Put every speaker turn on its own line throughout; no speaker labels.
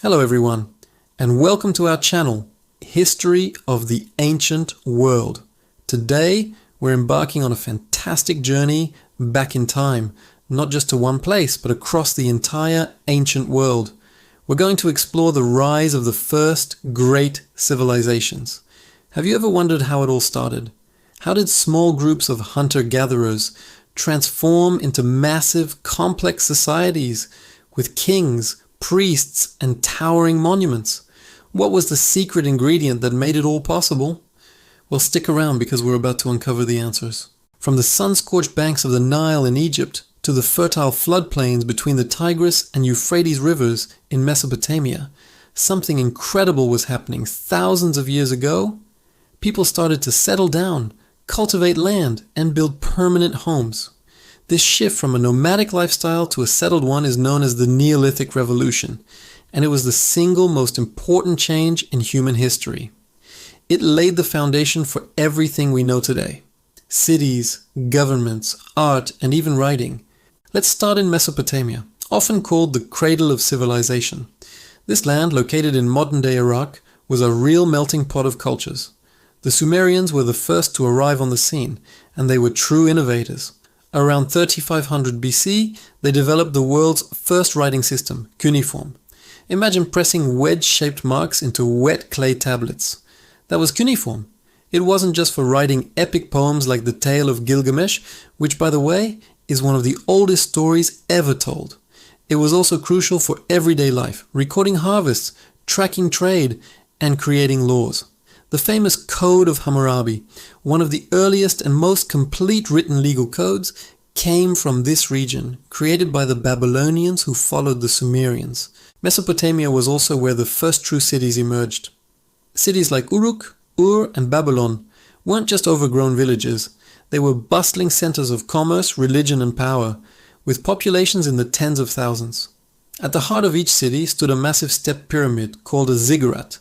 Hello everyone, and welcome to our channel, History of the Ancient World. Today, we're embarking on a fantastic journey back in time, not just to one place, but across the entire ancient world. We're going to explore the rise of the first great civilizations. Have you ever wondered how it all started? How did small groups of hunter-gatherers transform into massive, complex societies with kings, priests, and towering monuments? What was the secret ingredient that made it all possible? Well, stick around because we're about to uncover the answers. From the sun-scorched banks of the Nile in Egypt to the fertile floodplains between the Tigris and Euphrates rivers in Mesopotamia, something incredible was happening thousands of years ago. People started to settle down, cultivate land, and build permanent homes. This shift from a nomadic lifestyle to a settled one is known as the Neolithic Revolution, and it was the single most important change in human history. It laid the foundation for everything we know today: cities, governments, art, and even writing. Let's start in Mesopotamia, often called the cradle of civilization. This land, located in modern-day Iraq, was a real melting pot of cultures. The Sumerians were the first to arrive on the scene, and they were true innovators. Around 3500 BC, they developed the world's first writing system, cuneiform. Imagine pressing wedge-shaped marks into wet clay tablets. That was cuneiform. It wasn't just for writing epic poems like the Tale of Gilgamesh, which, by the way, is one of the oldest stories ever told. It was also crucial for everyday life, recording harvests, tracking trade, and creating laws. The famous Code of Hammurabi, one of the earliest and most complete written legal codes, came from this region, created by the Babylonians who followed the Sumerians. Mesopotamia was also where the first true cities emerged. Cities like Uruk, Ur, and Babylon weren't just overgrown villages. They were bustling centers of commerce, religion, and power, with populations in the tens of thousands. At the heart of each city stood a massive step pyramid called a ziggurat,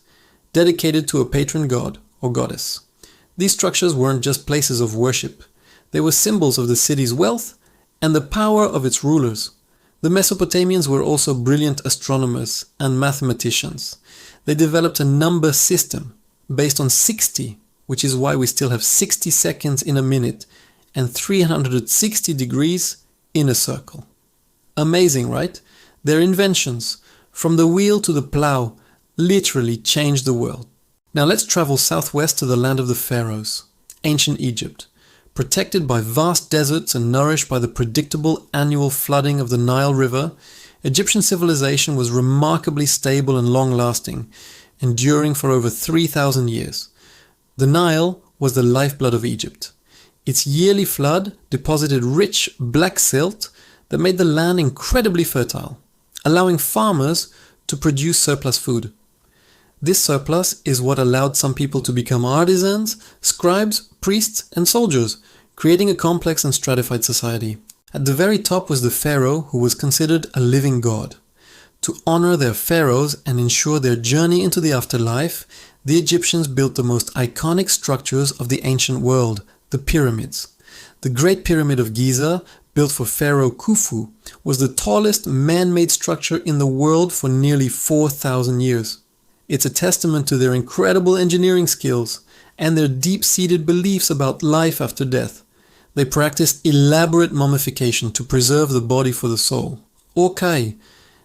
dedicated to a patron god or goddess. These structures weren't just places of worship. They were symbols of the city's wealth and the power of its rulers. The Mesopotamians were also brilliant astronomers and mathematicians. They developed a number system based on 60, which is why we still have 60 seconds in a minute and 360 degrees in a circle. Amazing, right? Their inventions, from the wheel to the plow, literally changed the world. Now let's travel southwest to the land of the pharaohs, ancient Egypt. Protected by vast deserts and nourished by the predictable annual flooding of the Nile River, Egyptian civilization was remarkably stable and long-lasting, enduring for over 3,000 years. The Nile was the lifeblood of Egypt. Its yearly flood deposited rich black silt that made the land incredibly fertile, allowing farmers to produce surplus food. This surplus is what allowed some people to become artisans, scribes, priests, and soldiers, creating a complex and stratified society. At the very top was the pharaoh, who was considered a living god. To honor their pharaohs and ensure their journey into the afterlife, the Egyptians built the most iconic structures of the ancient world, the pyramids. The Great Pyramid of Giza, built for Pharaoh Khufu, was the tallest man-made structure in the world for nearly 4,000 years. It's a testament to their incredible engineering skills and their deep-seated beliefs about life after death. They practiced elaborate mummification to preserve the body for the soul, or kai,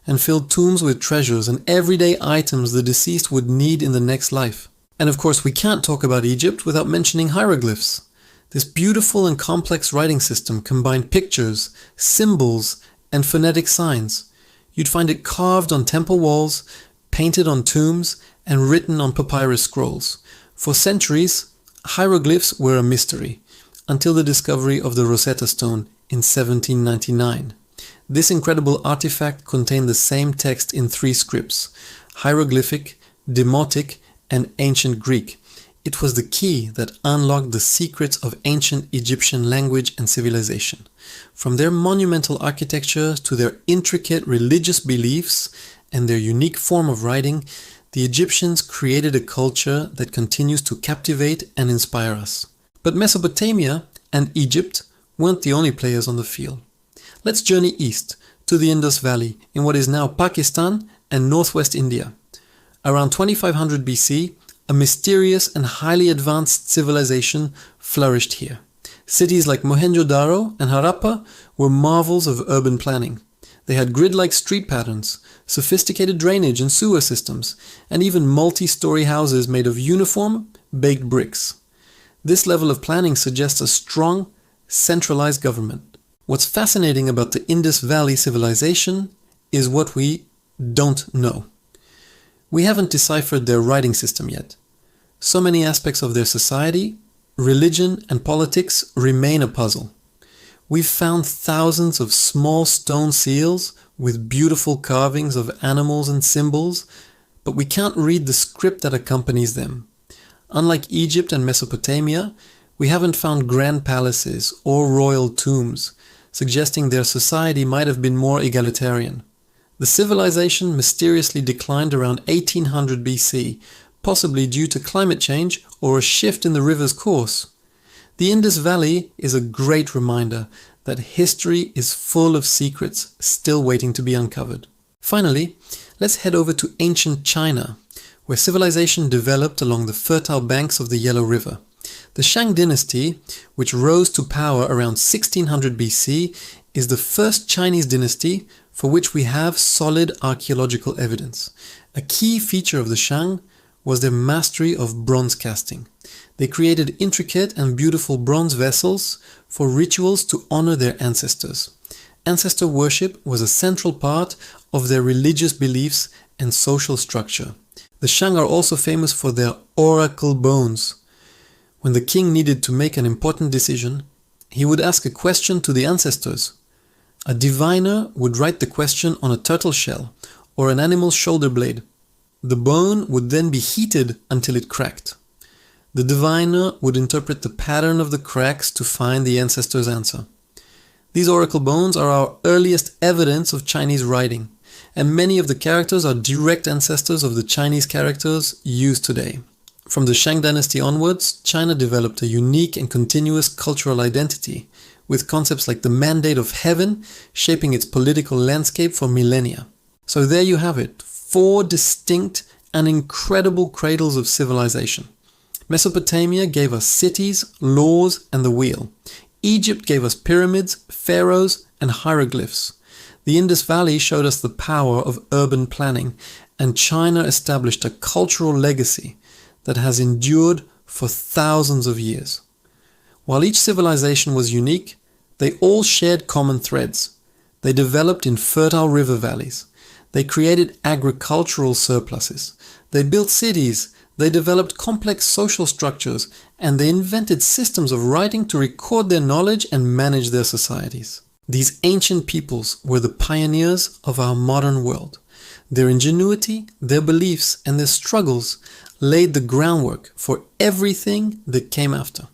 and filled tombs with treasures and everyday items the deceased would need in the next life. And of course, we can't talk about Egypt without mentioning hieroglyphs. This beautiful and complex writing system combined pictures, symbols, and phonetic signs. You'd find it carved on temple walls, painted on tombs, and written on papyrus scrolls. For centuries, hieroglyphs were a mystery, until the discovery of the Rosetta Stone in 1799. This incredible artifact contained the same text in 3 scripts: hieroglyphic, demotic, and ancient Greek. It was the key that unlocked the secrets of ancient Egyptian language and civilization. From their monumental architecture to their intricate religious beliefs and their unique form of writing, the Egyptians created a culture that continues to captivate and inspire us. But Mesopotamia and Egypt weren't the only players on the field. Let's journey east to the Indus Valley in what is now Pakistan and northwest India. Around 2500 BC, a mysterious and highly advanced civilization flourished here. Cities like Mohenjo-Daro and Harappa were marvels of urban planning. They had grid-like street patterns, sophisticated drainage and sewer systems, and even multi-story houses made of uniform, baked bricks. This level of planning suggests a strong, centralized government. What's fascinating about the Indus Valley civilization is what we don't know. We haven't deciphered their writing system yet. So many aspects of their society, religion, and politics remain a puzzle. We've found thousands of small stone seals with beautiful carvings of animals and symbols, but we can't read the script that accompanies them. Unlike Egypt and Mesopotamia, we haven't found grand palaces or royal tombs, suggesting their society might have been more egalitarian. The civilization mysteriously declined around 1800 BC, possibly due to climate change or a shift in the river's course. The Indus Valley is a great reminder that history is full of secrets still waiting to be uncovered. Finally, let's head over to ancient China, where civilization developed along the fertile banks of the Yellow River. The Shang dynasty, which rose to power around 1600 BC, is the first Chinese dynasty for which we have solid archaeological evidence. A key feature of the Shang was their mastery of bronze casting. They created intricate and beautiful bronze vessels for rituals to honor their ancestors. Ancestor worship was a central part of their religious beliefs and social structure. The Shang are also famous for their oracle bones. When the king needed to make an important decision, he would ask a question to the ancestors. A diviner would write the question on a turtle shell or an animal's shoulder blade. The bone would then be heated until it cracked. The diviner would interpret the pattern of the cracks to find the ancestor's answer. These oracle bones are our earliest evidence of Chinese writing, and many of the characters are direct ancestors of the Chinese characters used today. From the Shang dynasty onwards, China developed a unique and continuous cultural identity, with concepts like the mandate of heaven shaping its political landscape for millennia. So there you have it, 4 distinct and incredible cradles of civilization. Mesopotamia gave us cities, laws, and the wheel. Egypt gave us pyramids, pharaohs, and hieroglyphs. The Indus Valley showed us the power of urban planning, and China established a cultural legacy that has endured for thousands of years. While each civilization was unique, they all shared common threads. They developed in fertile river valleys. They created agricultural surpluses. They built cities. They developed complex social structures, and they invented systems of writing to record their knowledge and manage their societies. These ancient peoples were the pioneers of our modern world. Their ingenuity, their beliefs, and their struggles laid the groundwork for everything that came after.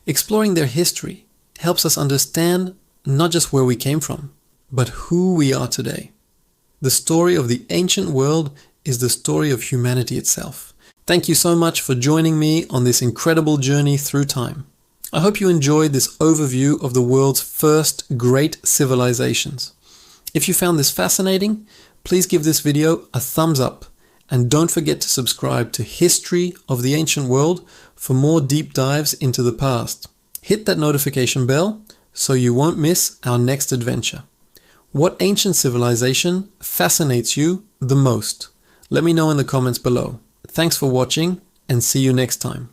Exploring their history helps us understand not just where we came from, but who we are today. The story of the ancient world is the story of humanity itself. Thank you so much for joining me on this incredible journey through time. I hope you enjoyed this overview of the world's first great civilizations. If you found this fascinating, please give this video a thumbs up and don't forget to subscribe to History of the Ancient World for more deep dives into the past. Hit that notification bell so you won't miss our next adventure. What ancient civilization fascinates you the most? Let me know in the comments below. Thanks for watching and see you next time.